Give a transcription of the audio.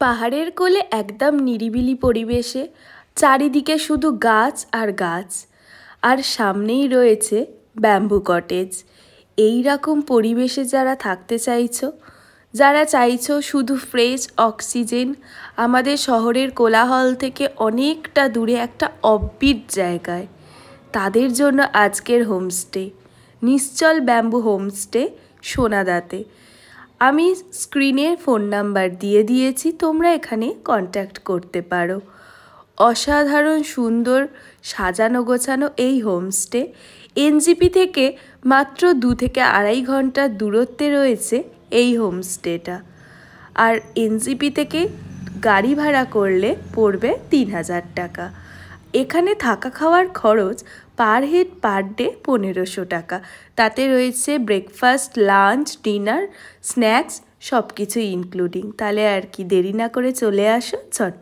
পাহাড়ের কোলে একদম নিরিবিলি পরিবেশে, চারিদিকে শুধু গাছ আর গাছ, আর সামনেই রয়েছে ব্যাম্বু কটেজ। এই রকম পরিবেশে যারা থাকতে চাইছো, যারা চাইছো শুধু ফ্রেশ অক্সিজেন, আমাদের শহরের কোলাহল থেকে অনেকটা দূরে একটা অব্বিট জায়গায়, তাদের জন্য আজকের হোমস্টে নিশ্চল ব্যাম্বু হোমস্টে সোনাদাতে। আমি স্ক্রিনে ফোন নাম্বার দিয়ে দিয়েছি, তোমরা এখানে কন্ট্যাক্ট করতে পারো। অসাধারণ সুন্দর সাজানো গোছানো এই হোমস্টে এনজিপি থেকে মাত্র 2 থেকে 2.5 ঘন্টার দূরত্বে রয়েছে এই হোমস্টেটা। আর এনজিপি থেকে গাড়ি ভাড়া করলে পড়বে 3000 টাকা। এখানে থাকা খাওয়ার খরচ পার হেড পার ডে 1500 টাকা। তাতে রয়েছে ব্রেকফাস্ট, লাঞ্চ, ডিনার, স্ন্যাক্স সব কিছুই ইনক্লুডিং। তাহলে আর কি দেরি না করে চলে আসো ঝট।